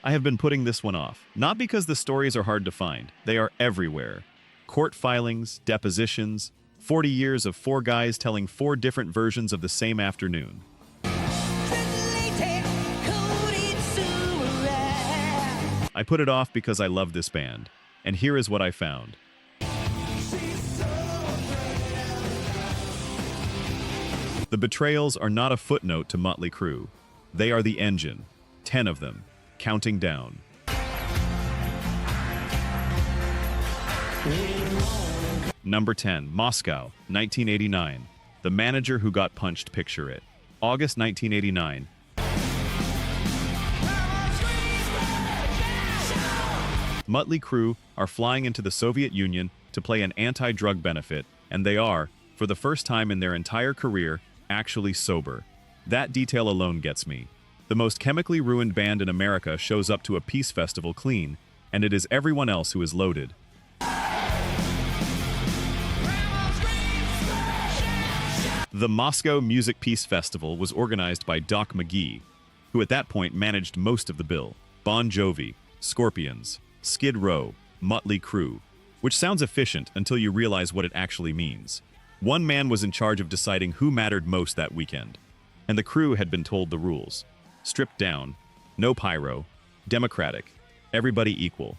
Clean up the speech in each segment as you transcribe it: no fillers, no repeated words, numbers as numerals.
I have been putting this one off. Not because the stories are hard to find. They are everywhere. Court filings, depositions, 40 years of 4 guys telling 4 different versions of the same afternoon. I put it off because I love this band. And here is what I found. The betrayals are not a footnote to Mötley Crüe. They are the engine. 10 of them, counting down. Number 10, Moscow, 1989. The manager who got punched, picture it. August 1989. Mötley Crüe are flying into the Soviet Union to play an anti-drug benefit, and they are, for the first time in their entire career, actually sober. That detail alone gets me. The most chemically ruined band in America shows up to a peace festival clean, and it is everyone else who is loaded. The Moscow Music Peace Festival was organized by Doc McGee, who at that point managed most of the bill. Bon Jovi, Scorpions, Skid Row, Mötley Crüe, which sounds efficient until you realize what it actually means. One man was in charge of deciding who mattered most that weekend, and the crew had been told the rules. Stripped down, no pyro, democratic, everybody equal.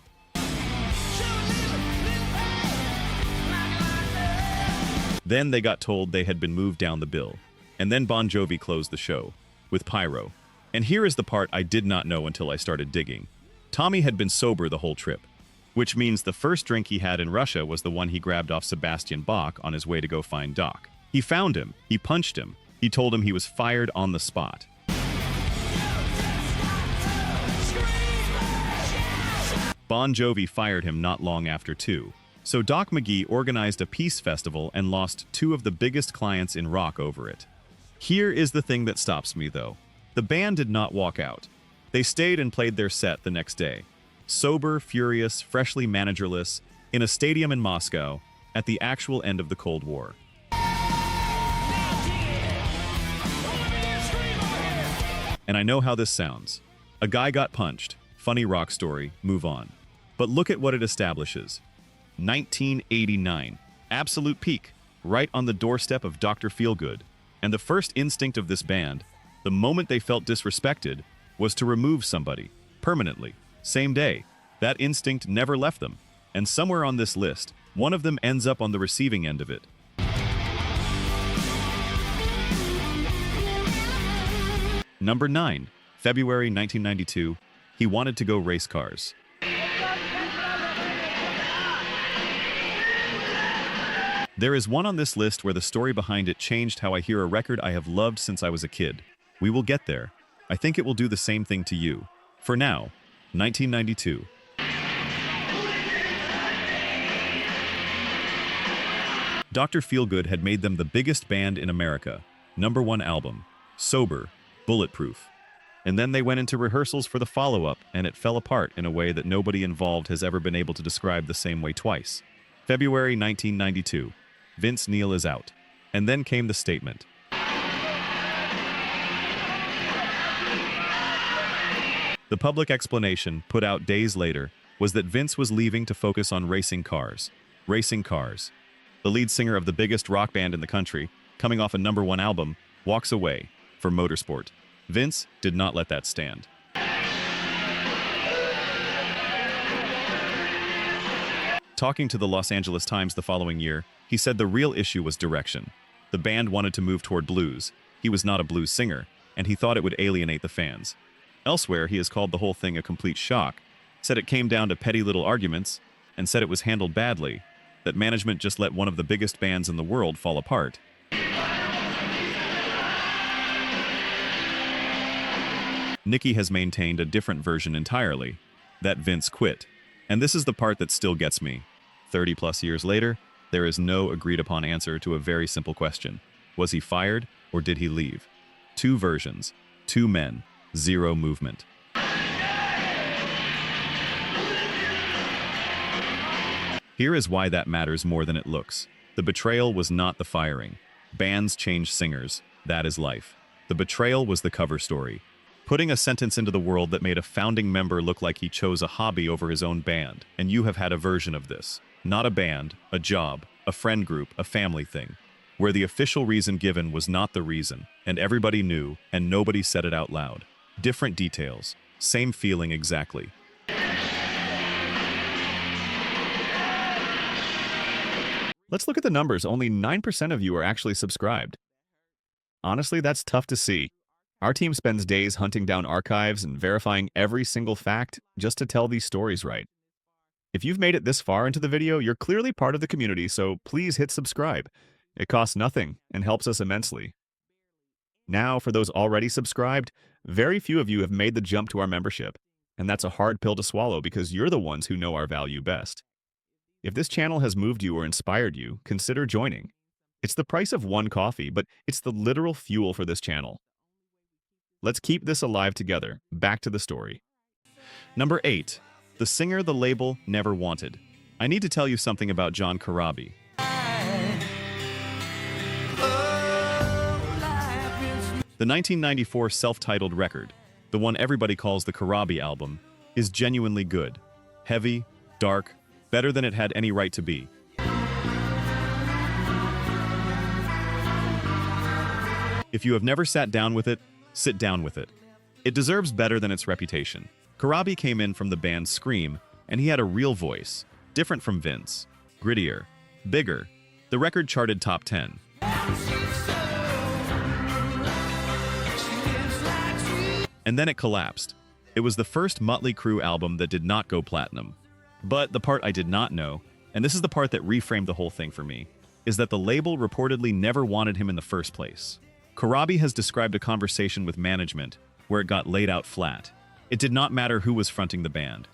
Then they got told they had been moved down the bill, and then Bon Jovi closed the show, with pyro. And here is the part I did not know until I started digging. Tommy had been sober the whole trip, which means the first drink he had in Russia was the one he grabbed off Sebastian Bach on his way to go find Doc. He found him, he punched him, he told him he was fired on the spot. Bon Jovi fired him not long after too. So Doc McGee organized a peace festival and lost 2 of the biggest clients in rock over it. Here is the thing that stops me though. The band did not walk out. They stayed and played their set the next day. Sober, furious, freshly managerless, in a stadium in Moscow, at the actual end of the Cold War. And I know how this sounds. A guy got punched, funny rock story, move on. But look at what it establishes. 1989, absolute peak, right on the doorstep of Dr. Feelgood. And the first instinct of this band, the moment they felt disrespected, was to remove somebody, permanently. Same day. That instinct never left them. And somewhere on this list, one of them ends up on the receiving end of it. Number 9. February 1992. He wanted to go race cars. There is one on this list where the story behind it changed how I hear a record I have loved since I was a kid. We will get there. I think it will do the same thing to you. For now, 1992. Dr. Feelgood had made them the biggest band in America. #1 album. Sober. Bulletproof. And then they went into rehearsals for the follow-up, and it fell apart in a way that nobody involved has ever been able to describe the same way twice. February 1992. Vince Neil is out. And then came the statement. The public explanation, put out days later, was that Vince was leaving to focus on racing cars. Racing cars. The lead singer of the biggest rock band in the country, coming off a #1 album, walks away for motorsport. Vince did not let that stand. Talking to the Los Angeles Times the following year, he said the real issue was direction. The band wanted to move toward blues. He was not a blues singer, and he thought it would alienate the fans. Elsewhere, he has called the whole thing a complete shock, said it came down to petty little arguments, and said it was handled badly, that management just let one of the biggest bands in the world fall apart. Nikki has maintained a different version entirely, that Vince quit. And this is the part that still gets me. 30+ years later, there is no agreed-upon answer to a very simple question. Was he fired, or did he leave? 2 versions, 2 men, 0 movement. Here is why that matters more than it looks. The betrayal was not the firing. Bands change singers. That is life. The betrayal was the cover story. Putting a sentence into the world that made a founding member look like he chose a hobby over his own band, and you have had a version of this. Not a band, a job, a friend group, a family thing, where the official reason given was not the reason, and everybody knew, and nobody said it out loud. Different details, same feeling exactly. Let's look at the numbers. Only 9% of you are actually subscribed. Honestly, that's tough to see. Our team spends days hunting down archives and verifying every single fact just to tell these stories right. If you've made it this far into the video, you're clearly part of the community, so please hit subscribe. It costs nothing and helps us immensely. Now, for those already subscribed, very few of you have made the jump to our membership, and that's a hard pill to swallow because you're the ones who know our value best. If this channel has moved you or inspired you, consider joining. It's the price of one coffee, but it's the literal fuel for this channel. Let's keep this alive together. Back to the story. Number 8. The singer the label never wanted. I need to tell you something about John Corabi. The 1994 self-titled record, the one everybody calls the Corabi album, is genuinely good. Heavy, dark, better than it had any right to be. If you have never sat down with it, sit down with it. It deserves better than its reputation. Corabi came in from the band Scream, and he had a real voice, different from Vince. Grittier, bigger. The record charted top 10. And then it collapsed. It was the first Mötley Crüe album that did not go platinum. But the part I did not know, and this is the part that reframed the whole thing for me, is that the label reportedly never wanted him in the first place. Corabi has described a conversation with management where it got laid out flat. It did not matter who was fronting the band.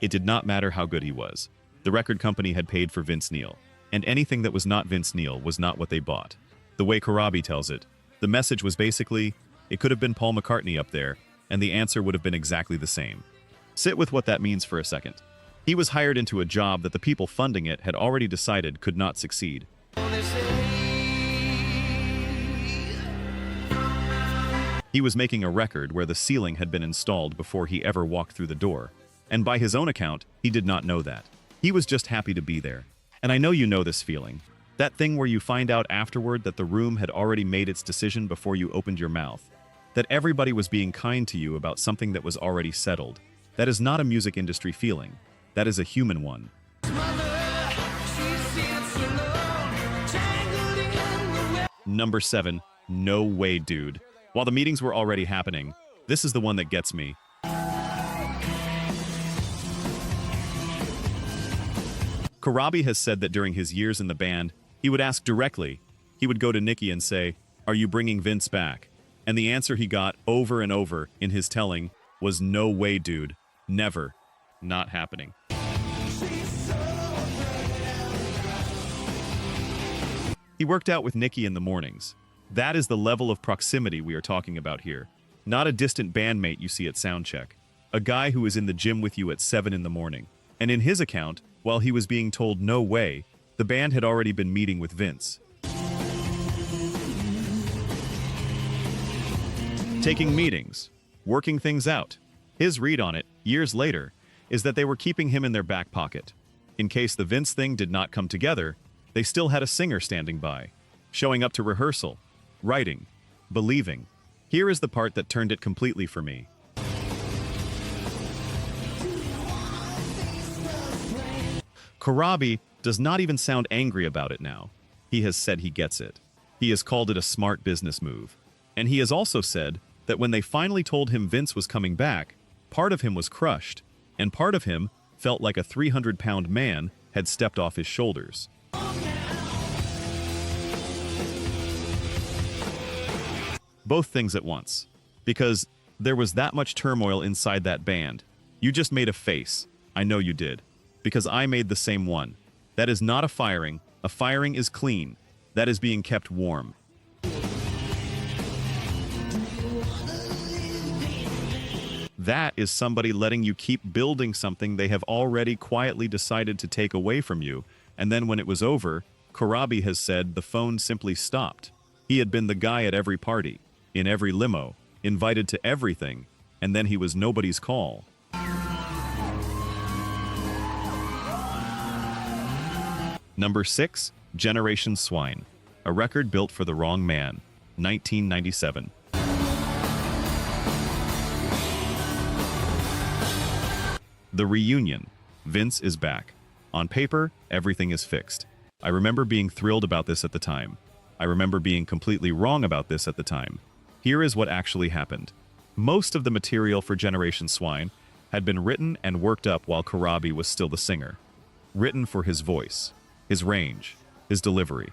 It did not matter how good he was. The record company had paid for Vince Neil, and anything that was not Vince Neil was not what they bought. The way Corabi tells it, the message was basically, it could have been Paul McCartney up there, and the answer would have been exactly the same. Sit with what that means for a second. He was hired into a job that the people funding it had already decided could not succeed. He was making a record where the ceiling had been installed before he ever walked through the door, and by his own account, he did not know that. He was just happy to be there. And I know you know this feeling. That thing where you find out afterward that the room had already made its decision before you opened your mouth. That everybody was being kind to you about something that was already settled. That is not a music industry feeling. That is a human one. Number 7. No way, dude. While the meetings were already happening, this is the one that gets me. Corabi has said that during his years in the band, he would ask directly. He would go to Nikki and say, "Are you bringing Vince back?" And the answer he got over and over in his telling was, "No way, dude. Never. Not happening." He worked out with Nikki in the mornings. That is the level of proximity we are talking about here. Not a distant bandmate you see at soundcheck. A guy who is in the gym with you at 7 in the morning. And in his account, while he was being told no way, the band had already been meeting with Vince. Taking meetings, working things out. His read on it, years later, is that they were keeping him in their back pocket. In case the Vince thing did not come together, they still had a singer standing by, showing up to rehearsal, writing, believing. Here is the part that turned it completely for me. Corabi does not even sound angry about it now. He has said he gets it. He has called it a smart business move. And he has also said that when they finally told him Vince was coming back, part of him was crushed, and part of him felt like a 300-pound man had stepped off his shoulders. Both things at once. Because there was that much turmoil inside that band. You just made a face. I know you did. Because I made the same one. That is not a firing. A firing is clean. That is being kept warm. That is somebody letting you keep building something they have already quietly decided to take away from you, and then when it was over, Corabi has said the phone simply stopped. He had been the guy at every party, in every limo, invited to everything, and then he was nobody's call. Number 6, Generation Swine, a record built for the wrong man, 1997. The reunion. Vince is back. On paper, everything is fixed. I remember being thrilled about this at the time. I remember being completely wrong about this at the time. Here is what actually happened. Most of the material for Generation Swine had been written and worked up while Corabi was still the singer. Written for his voice, his range, his delivery.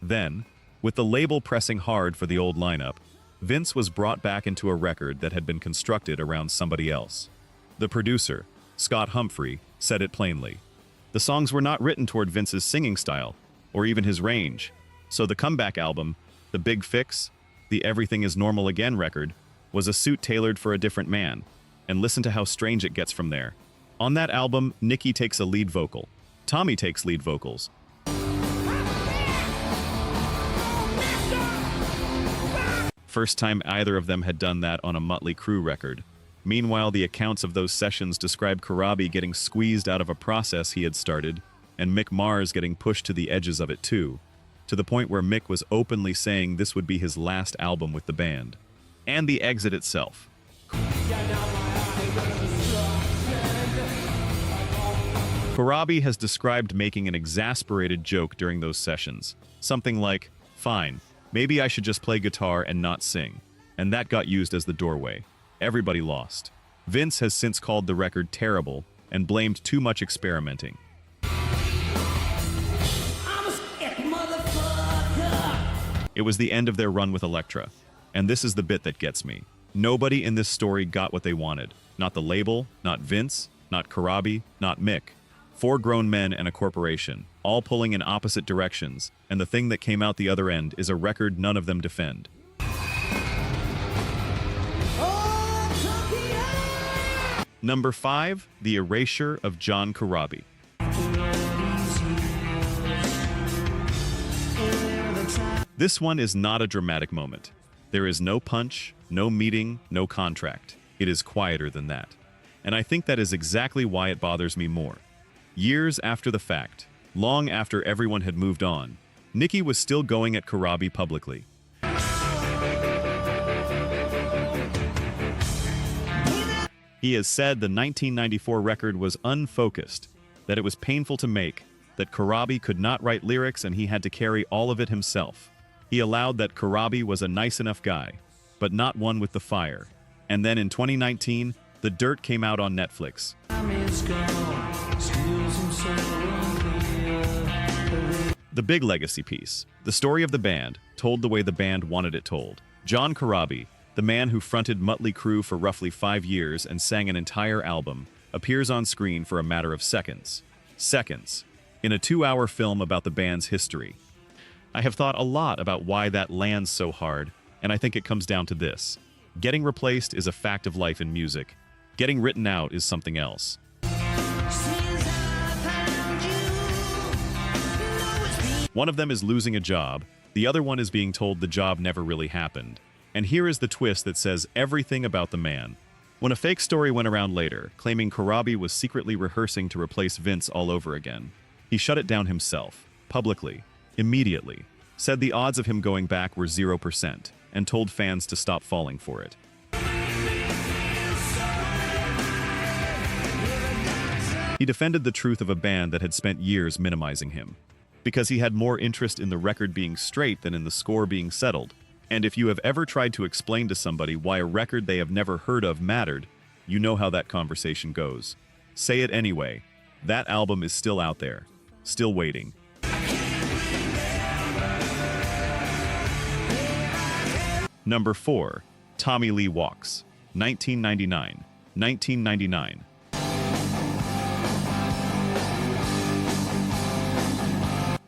Then, with the label pressing hard for the old lineup, Vince was brought back into a record that had been constructed around somebody else. The producer, Scott Humphrey, said it plainly. The songs were not written toward Vince's singing style, or even his range, so the comeback album, The Big Fix, the Everything Is Normal Again record, was a suit tailored for a different man, and listen to how strange it gets from there. On that album, Nikki takes a lead vocal. Tommy takes lead vocals. First time either of them had done that on a Mötley Crüe record. Meanwhile, the accounts of those sessions describe Corabi getting squeezed out of a process he had started, and Mick Mars getting pushed to the edges of it too, to the point where Mick was openly saying this would be his last album with the band. And the exit itself. Corabi has described making an exasperated joke during those sessions. Something like, "Fine, maybe I should just play guitar and not sing." And that got used as the doorway. Everybody lost. Vince has since called the record terrible and blamed too much experimenting. It was the end of their run with Elektra. And this is the bit that gets me. Nobody in this story got what they wanted. Not the label, not Vince, not Corabi, not Mick. 4 grown men and a corporation, all pulling in opposite directions, and the thing that came out the other end is a record none of them defend. Number 5, The Erasure of John Corabi. This one is not a dramatic moment. There is no punch, no meeting, no contract. It is quieter than that. And I think that is exactly why it bothers me more. Years after the fact, long after everyone had moved on, Nikki was still going at Corabi publicly. He has said the 1994 record was unfocused, that it was painful to make, that Corabi could not write lyrics and he had to carry all of it himself. He allowed that Corabi was a nice enough guy, but not one with the fire. And then in 2019, The Dirt came out on Netflix. The big legacy piece, the story of the band, told the way the band wanted it told. John Corabi, the man who fronted Mötley Crüe for roughly 5 years and sang an entire album, appears on screen for a matter of seconds. Seconds. In a 2-hour film about the band's history. I have thought a lot about why that lands so hard, and I think it comes down to this. Getting replaced is a fact of life in music. Getting written out is something else. One of them is losing a job, the other one is being told the job never really happened. And here is the twist that says everything about the man. When a fake story went around later, claiming Corabi was secretly rehearsing to replace Vince all over again, he shut it down himself, publicly, immediately, said the odds of him going back were 0%, and told fans to stop falling for it. He defended the truth of a band that had spent years minimizing him, because he had more interest in the record being straight than in the score being settled. And if you have ever tried to explain to somebody why a record they have never heard of mattered, you know how that conversation goes. Say it anyway. That album is still out there, still waiting. Number 4, Tommy Lee Walks, 1999. 1999.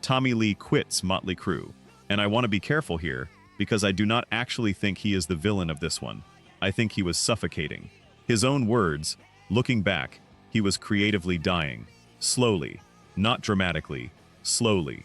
Tommy Lee quits Mötley Crüe, and I want to be careful here, because I do not actually think he is the villain of this one. I think he was suffocating. His own words, looking back, He was creatively dying. Slowly. Not dramatically. Slowly.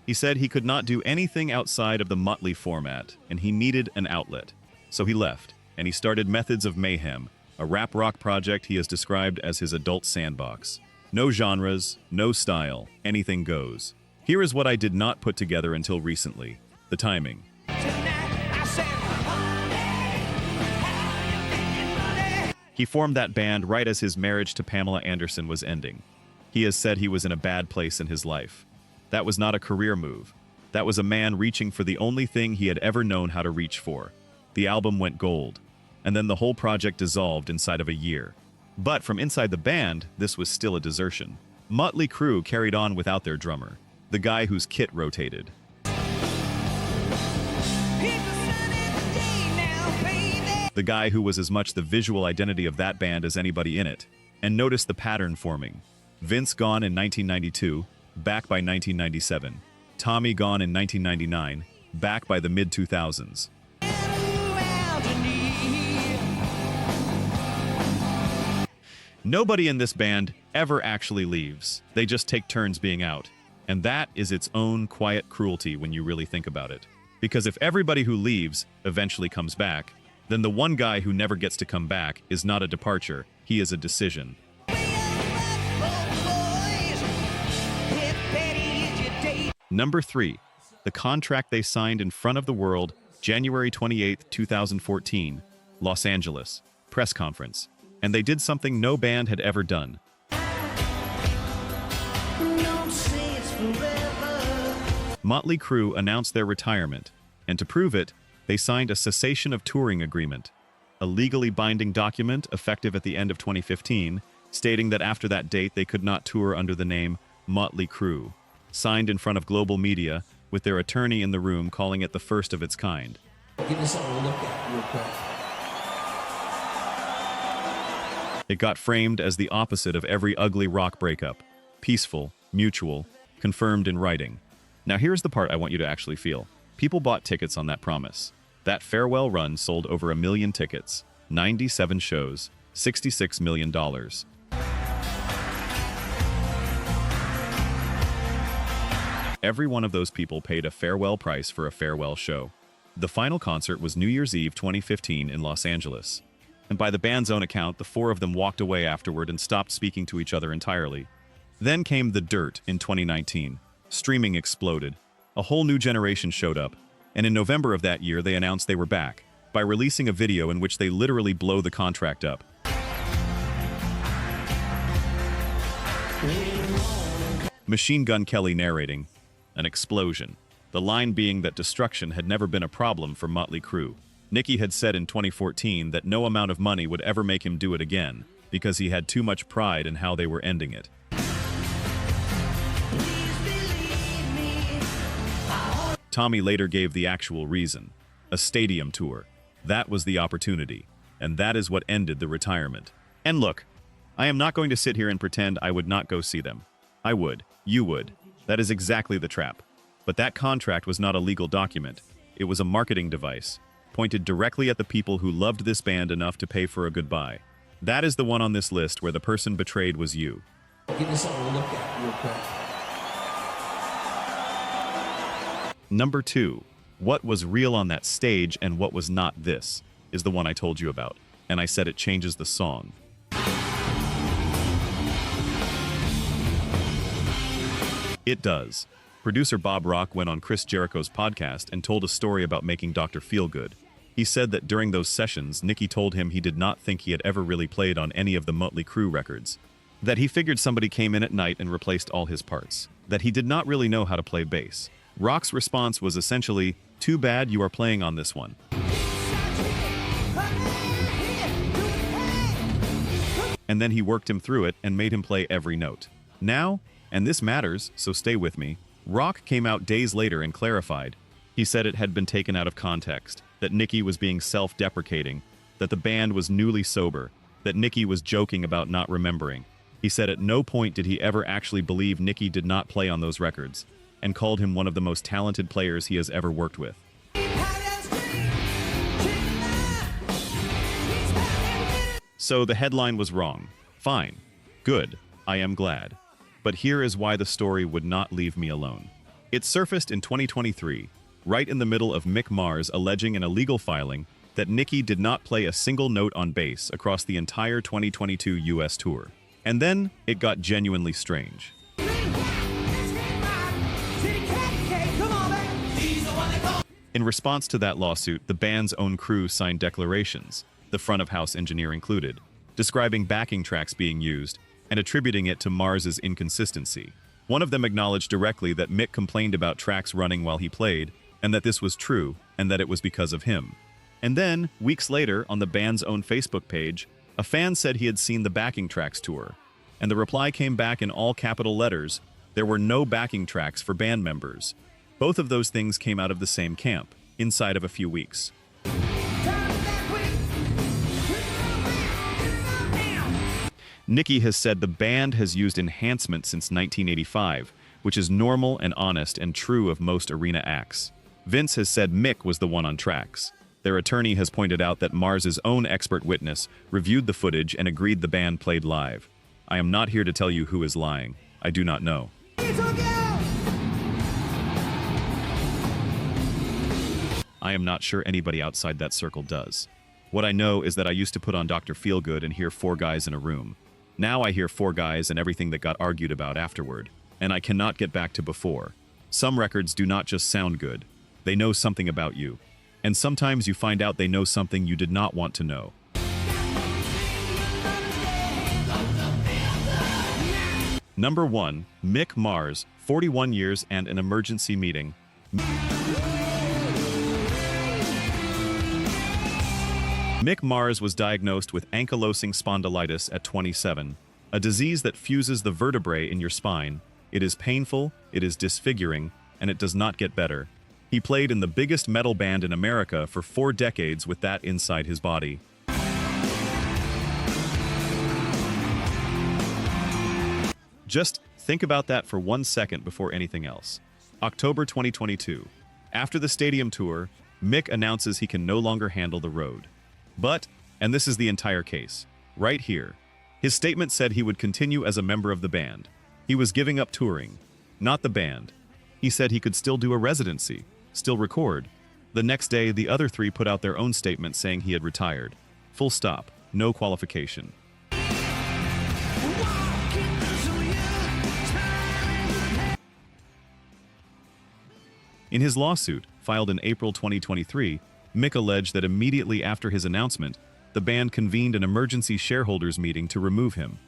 He said he could not do anything outside of the Mötley format, and he needed an outlet. So he left, and he started Methods of Mayhem, a rap-rock project he has described as his adult sandbox. No genres, no style, anything goes. Here is what I did not put together until recently. The timing. He formed that band right as his marriage to Pamela Anderson was ending. He has said he was in a bad place in his life. That was not a career move. That was a man reaching for the only thing he had ever known how to reach for. The album went gold, and then the whole project dissolved inside of a year. But from inside the band, this was still a desertion. Mötley Crüe carried on without their drummer, the guy whose kit rotated. The guy who was as much the visual identity of that band as anybody in it. And notice the pattern forming. Vince gone in 1992, back by 1997. Tommy gone in 1999, back by the mid-2000s. Nobody in this band ever actually leaves. They just take turns being out. And that is its own quiet cruelty when you really think about it. Because if everybody who leaves eventually comes back, then the one guy who never gets to come back is not a departure, he is a decision. Number 3. The contract they signed in front of the world, January 28, 2014, Los Angeles, press conference. And they did something no band had ever done. Mötley Crüe announced their retirement, and to prove it, they signed a cessation of touring agreement, a legally binding document effective at the end of 2015, stating that after that date they could not tour under the name Mötley Crüe, signed in front of global media, with their attorney in the room calling it the first of its kind. Give this something to look at real quick. It got framed as the opposite of every ugly rock breakup. Peaceful, mutual, confirmed in writing. Now here's the part I want you to actually feel. People bought tickets on that promise. That farewell run sold over 1 million tickets, 97 shows, $66 million. Every one of those people paid a farewell price for a farewell show. The final concert was New Year's Eve 2015 in Los Angeles. And by the band's own account, the 4 of them walked away afterward and stopped speaking to each other entirely. Then came The Dirt in 2019. Streaming exploded. A whole new generation showed up, and in November of that year they announced they were back, by releasing a video in which they literally blow the contract up. Machine Gun Kelly narrating, an explosion. The line being that destruction had never been a problem for Mötley Crüe. Nikki had said in 2014 that no amount of money would ever make him do it again, because he had too much pride in how they were ending it. Tommy later gave the actual reason, a stadium tour. That was the opportunity, and that is what ended the retirement. And look, I am not going to sit here and pretend I would not go see them. I would. You would. That is exactly the trap. But that contract was not a legal document. It was a marketing device, pointed directly at the people who loved this band enough to pay for a goodbye. That is the one on this list where the person betrayed was you. Give this something to look at real quick. Number 2. What was real on that stage and what was not this, is the one I told you about. And I said it changes the song. It does. Producer Bob Rock went on Chris Jericho's podcast and told a story about making Dr. Feelgood. He said that during those sessions, Nikki told him he did not think he had ever really played on any of the Mötley Crüe records. That he figured somebody came in at night and replaced all his parts. That he did not really know how to play bass. Rock's response was essentially, "Too bad you are playing on this one." And then he worked him through it and made him play every note. Now, and this matters, so stay with me, Rock came out days later and clarified. He said it had been taken out of context, that Nikki was being self-deprecating, that the band was newly sober, that Nikki was joking about not remembering. He said at no point did he ever actually believe Nikki did not play on those records, and called him one of the most talented players he has ever worked with. So the headline was wrong. Fine. Good. I am glad. But here is why the story would not leave me alone. It surfaced in 2023, right in the middle of Mick Mars alleging an illegal filing that Nikki did not play a single note on bass across the entire 2022 US tour. And then it got genuinely strange. In response to that lawsuit, the band's own crew signed declarations, the front-of-house engineer included, describing backing tracks being used and attributing it to Mars's inconsistency. One of them acknowledged directly that Mick complained about tracks running while he played, and that this was true, and that it was because of him. And then, weeks later, on the band's own Facebook page, a fan said he had seen the backing tracks tour, and the reply came back in all capital letters: there were no backing tracks for band members. Both of those things came out of the same camp, inside of a few weeks. Nikki has said the band has used enhancement since 1985, which is normal and honest and true of most arena acts. Vince has said Mick was the one on tracks. Their attorney has pointed out that Mars's own expert witness reviewed the footage and agreed the band played live. I am not here to tell you who is lying. I do not know. I am not sure anybody outside that circle does. What I know is that I used to put on Dr. Feelgood and hear 4 guys in a room. Now I hear 4 guys and everything that got argued about afterward, and I cannot get back to before. Some records do not just sound good. They know something about you. And sometimes you find out they know something you did not want to know. Number 1, Mick Mars, 41 years and an emergency meeting. Mick Mars was diagnosed with ankylosing spondylitis at 27, a disease that fuses the vertebrae in your spine. It is painful, it is disfiguring, and it does not get better. He played in the biggest metal band in America for 4 decades with that inside his body. Just think about that for 1 second before anything else. October 2022. After the stadium tour, Mick announces he can no longer handle the road. But, and this is the entire case, right here, his statement said he would continue as a member of the band. He was giving up touring, not the band. He said he could still do a residency, still record. The next day, the other 3 put out their own statement saying he had retired. Full stop, no qualification. In his lawsuit, filed in April 2023, Mick alleged that immediately after his announcement, the band convened an emergency shareholders meeting to remove him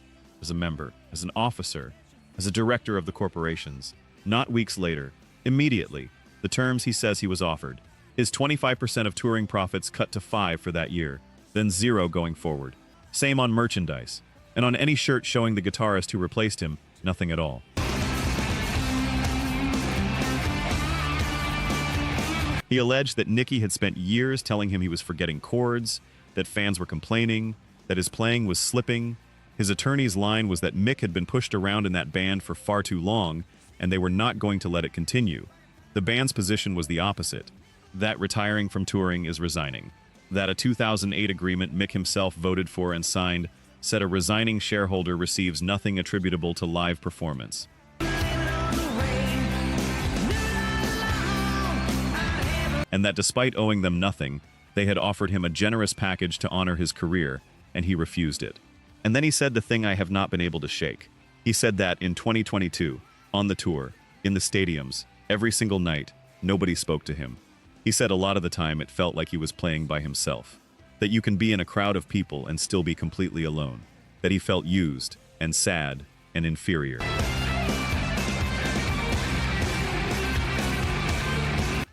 as a member, as an officer, as a director of the corporations. Not weeks later, immediately, the terms he says he was offered: his 25% of touring profits cut to 5 for that year, then 0 going forward. Same on merchandise. And on any shirt showing the guitarist who replaced him, nothing at all. He alleged that Nikki had spent years telling him he was forgetting chords, that fans were complaining, that his playing was slipping. His attorney's line was that Mick had been pushed around in that band for far too long, and they were not going to let it continue. The band's position was the opposite, that retiring from touring is resigning. That a 2008 agreement Mick himself voted for and signed said a resigning shareholder receives nothing attributable to live performance. And that despite owing them nothing, they had offered him a generous package to honor his career, and he refused it. And then he said the thing I have not been able to shake. He said that in 2022, on the tour, in the stadiums, every single night, nobody spoke to him. He said a lot of the time it felt like he was playing by himself. That you can be in a crowd of people and still be completely alone. That he felt used, and sad, and inferior.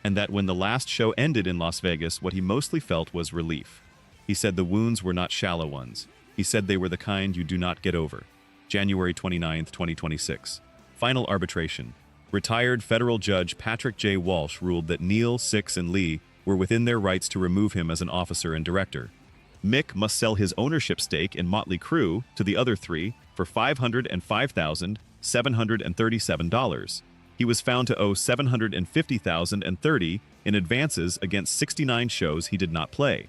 And that when the last show ended in Las Vegas, what he mostly felt was relief. He said the wounds were not shallow ones. He said they were the kind you do not get over. January 29, 2026. Final arbitration. Retired federal judge Patrick J. Walsh ruled that Neil, Sixx, and Lee were within their rights to remove him as an officer and director. Mick must sell his ownership stake in Mötley Crüe to the other 3 for $505,737. He was found to owe $750,030 in advances against 69 shows he did not play.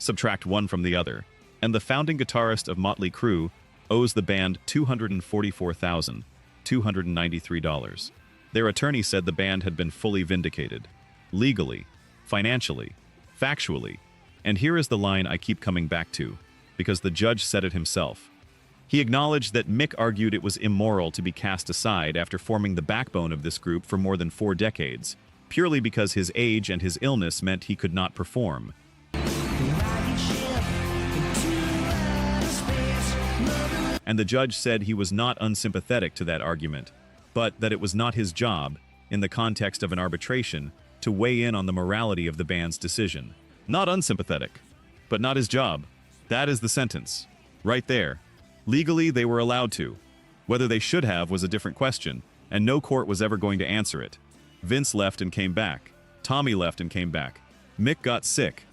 subtract one from the other, and the founding guitarist of Mötley Crüe owes the band $244,293. Their attorney said the band had been fully vindicated. Legally, financially, factually. And here is the line I keep coming back to, because the judge said it himself. He acknowledged that Mick argued it was immoral to be cast aside after forming the backbone of this group for more than 4 decades, purely because his age and his illness meant he could not perform. And the judge said he was not unsympathetic to that argument, but that it was not his job, in the context of an arbitration, to weigh in on the morality of the band's decision. Not unsympathetic, but not his job. That is the sentence. Right there. Legally, they were allowed to. Whether they should have was a different question, and no court was ever going to answer it. Vince left and came back. Tommy left and came back. Mick got sick.